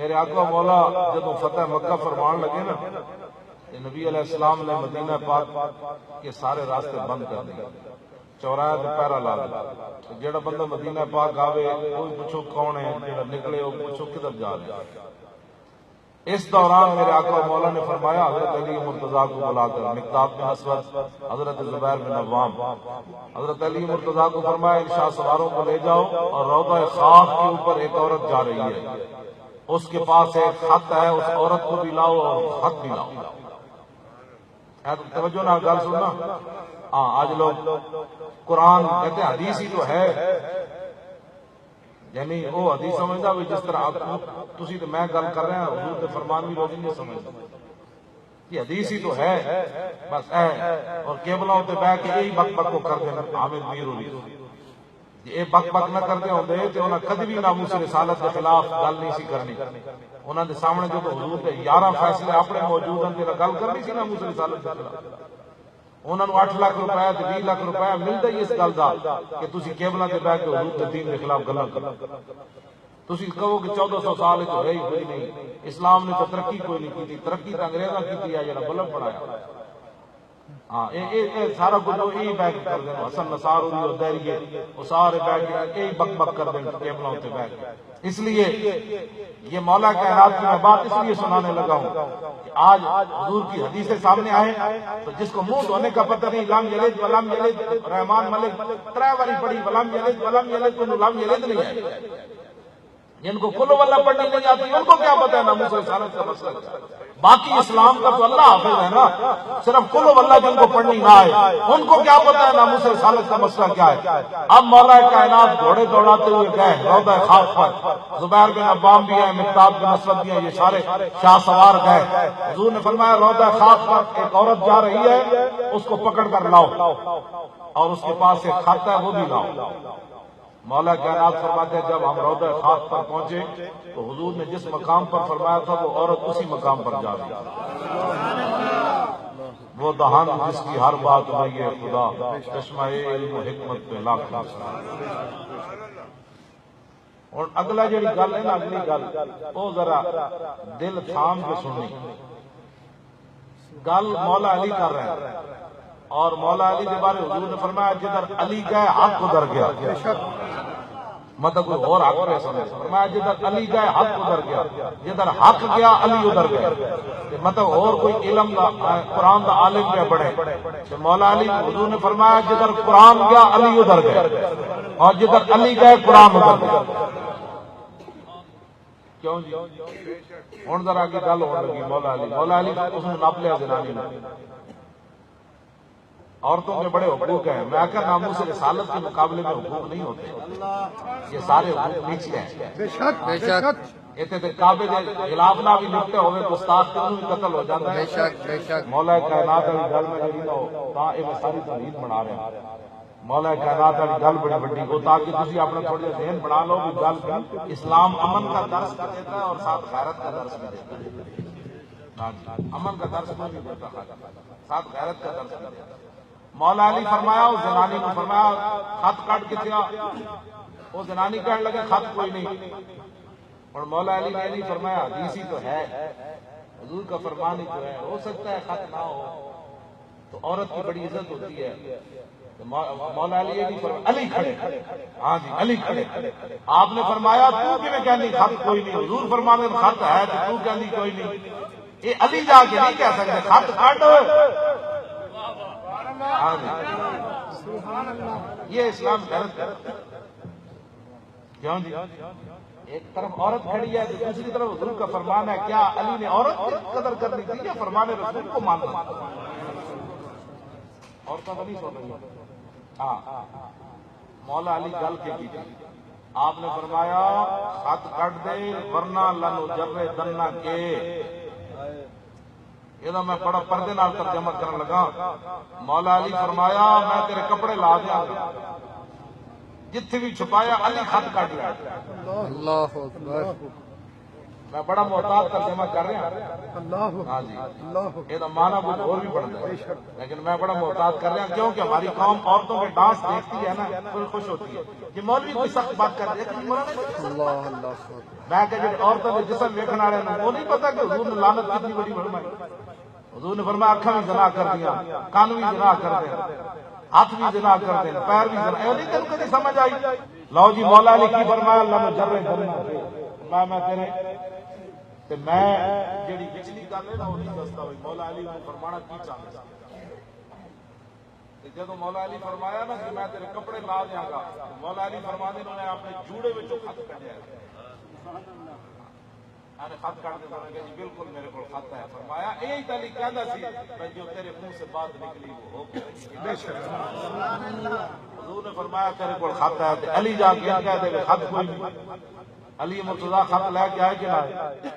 میرے آقا مولا جدو فتح مکہ فرمان لگے نا، نبی علیہ السلام نے مدینہ پاک کے سارے راستے بند کر دیے، چوراہے تے پہرا لا دیا، جڑا بندہ مدینہ پاک آوے کوئی پوچھو کون ہے، جڑا نکلے وہ پوچھو کدھر جا رہے ہیں۔ اس دوران میرے آقا مولا نے فرمایا حضرت علی مرتضیٰ کو بلا کر، مقداد بن اسود، حضرت زبیر بن عوام، حضرت علی مرتضیٰ کو فرمایا ان شاہ سواروں کو لے جاؤ اور روضہ خاک کے اوپر ایک عورت جا رہی ہے، اس کے پاس ایک خط ہے، اس عورت کو بھی لاؤ اور خط بھی لاؤ۔ توجہ نہ گل سننا، ہاں آج لوگ قرآن کہتے ہیں حدیث ہی تو ہے، یعنی وہ حدیث سمجھتا بھی جس طرح تسی تو میں گل کر رہے ہیں، حضور کے فرمان بھی لوگ نہیں سمجھتے، یہ حدیث ہی تو ہے بس ہے، اور کیبلاؤں تے بیٹھ کے یہی بک بک کو کر دینا حامد میر ہوئی، یہ بک بک نہ کرتے ہوندے تو انہاں کدی بھی ناموس رسالت کے خلاف گل نہیں سی کرنی، انہاں دے سامنے جو حضور دے 11 فیصلے اپنے موجود ہیں تے گل کرنی سی ناموس رسالت کے خلاف۔ انہوں نے 8 لاکھ روپے تے 20 لاکھ روپے ملتا ہی اس گل دا کہ تسی کیبلاں تے بیٹھ کے حضور دے دین کے خلاف گلاں کرو، تسی کہو کہ 1400 سال تو ہے ہی کوئی نہیں، اسلام نے تو ترقی کوئی نہیں کی، ترقی تو انگریزاں کی ہے جڑا بلب بنایا، ہاں اے سارا کچھ یہی بیٹھ کے کر دیں، حسن نصار ہوئی اور دہریے وہ سارے بیٹھ کے یہی بک بک کر دیں کیبلاں تے بیٹھ کے۔ اس لیے یہ مولا کائنات کی میں بات اس لیے سنانے لگا ہوں کہ آج حضور کی حدیثیں سامنے آئے تو جس کو منہ دھونے کا پتہ نہیں، لم یلد ولم یلد رحمان ملک 3 باری پڑھی، ولم یلد کو لم یلد نہیں ہے، جن کو کلو واللہ پڑھنی نہیں آتی ان کو کیا پتہ ہے ناموس رسالت کا مسئلہ کیا ہے؟ باقی اسلام کا تو اللہ حافظ ہے نا، صرف کلو واللہ جن کو پڑھنی نہ آئے ان کو کیا پتہ ہے ناموس رسالت کا مسئلہ کیا ہے۔ اب مولا کائنات گھوڑے دوڑاتے ہوئے گئے روضہ خاک پر، زبیر بن عوام بھی ہیں، مقداد بن اسود بھی ہیں، یہ سارے شاہ سوار گئے۔ حضور نے فرمایا روضہ خاک پر ایک عورت جا رہی ہے، اس کو پکڑ کر لاؤ اور اس کے پاس ایک خط ہے وہ بھی لاؤ۔ مولا کائنات فرماتے ہیں جب ہم روضہ خاک پر پہنچے تو حضور نے جس مقام پر فرمایا تھا وہ عورت اسی مقام پر جا رہی، وہ دہان جس کی ہر بات میں یہ خدا، چشمہ علم و حکمت پہ لاکھ اور اگلا جڑی گل ہے نا، اگلی گل وہ ذرا دل تھام کے سننی، گل مولا علی کر رہے ہیں اور مولا علی کے بارے حضور نے فرمایا جدھر علی گئے حق ادھر گیا، مطلب کوئی اور حق پہ سمجھ، فرمایا جدھر علی گئے حق ادھر گیا، جدھر حق گیا علی ادھر گیا، مطلب اور کوئی علم دا قرآن دا عالم پہ بڑھے، مولا علی حضور نے فرمایا جدھر قرآن گیا علی ادھر گئے اور جدھر علی گئے قرآن ادھر گیا۔ کیوں جی ہوں ذرا آگے گل ہونے لگی، مولا علی اس نے ناپ لیا زنانی نے، عورتوں کے بڑے حقوق ہیں، میں کہا ناموس رسالت کے مقابلے میں حقوق نہیں ہوتے، یہ سارے حقوق نیچے ہیں، بے شک بے شک، اتنے تے کعبے دے خلاف نہ بھی لکھتے ہوئے گستاخ تے بھی قتل ہو جاتا ہے، بے شک بے شک۔ مولا کائنات والی گل میں جڑی نہ ہو تاں اے ساری تمہید بنا رہے ہیں، مولا کائنات والی گل بڑی بڑی ہو تاکہ تسی اپنا تھوڑا جہا ذہن بنا لو کہ گل اسلام امن کا درس بھی دیتا ہے اور ساتھ غیرت کا درس بھی دیتا ہے، امن کا درس بھی نہیں دیتا، ساتھ غیرت کا درس بھی دیتا ہے۔ مولا علی فرمایا اس زنانی کو فرمایا خط کٹ کے تھیا، وہ زنانی کہنے لگے خط کوئی نہیں، اور مولا علی نے نہیں فرمایا حدیث ہی تو ہے، حضور کا فرمان ہی تو ہے، ہو سکتا ہے خط نہ ہو تو عورت کی بڑی عزت ہوتی ہے، مولا علی نہیں فرمایا علی کھڑے، ہاں جی علی کھڑے، آپ نے فرمایا تو کیوں کہنی خط کوئی نہیں، حضور فرمانے خط ہے تو کہنی کوئی نہیں، یہ علی جا کے نہیں کہہ سکتے خط کٹ، یہ اسلام غیرت کرتا ہے، کیوں جی ایک طرف عورت کھڑی ہے تو دوسری طرف حضور کا فرمان ہے، کیا علی نے عورت کی قدر کرنی تھی یا فرمان رسول کو ماننا؟ عورتوں کو نہیں سن رہی، ہاں مولا علی گل کے کی تھی، آپ نے فرمایا خط کٹ دے ورنہ لنو جرے دنہ کے، یہ میں بڑا پردے نال ترجمہ کرنے لگا، مولا علی فرمایا میں تیرے کپڑے لا دیا گا، جتھے بھی چھپایا علی خط کٹ لیا، اللہ اکبر، میں بڑا محتاط ترجمہ کر رہا ہوں اللہ ہاں جی اللہ یہ مانا کچھ اور بھی پڑتا ہے لیکن میں بڑا محتاط کر رہا ہوں کیونکہ ہماری قوم عورتوں کے ڈانس دیکھتی ہے نا بڑی خوش ہوتی ہے یہ مولوی کوئی سخت بات کر رہے ہیں اللہ اللہ میں کہ جی عورتوں کے جسم ویکھن والے وہ نہیں پتا کہ حضور نے لعنت کتنی بڑی فرمائی حضور نے فرمایا اکھاں بھی زنا کر دیا کان بھی زنا کر دیں ہاتھ بھی زنا کر دیں پیر بھی زنا یہ نہیں تین کبھی سمجھ آئی لو جی مولا علی کی فرمایا اللہ نے جرے کرنا میں تیرے تے میں جیڑی پچھلی گل ہے نا وہ نہیں دستا ہوئی مولا علی کو فرمانا کی چاہتا جب مولا علی فرمایا نا کہ میں تیرے کپڑے لا دیا گا مولا علی فرما دے انہوں نے اپنے جوڑے میں خط کٹیا خط کٹ دیا کہ جی بالکل میرے کو خط ہے فرمایا یہی تعلی کہنا سی جو تیرے منہ سے بات نکلی وہ ہو حضور نے فرمایا تیرے کو خط ہے علی جا کے کہہ دے خط کوئی نہیں علی مرتضی خط لے کے آئے کہ نہ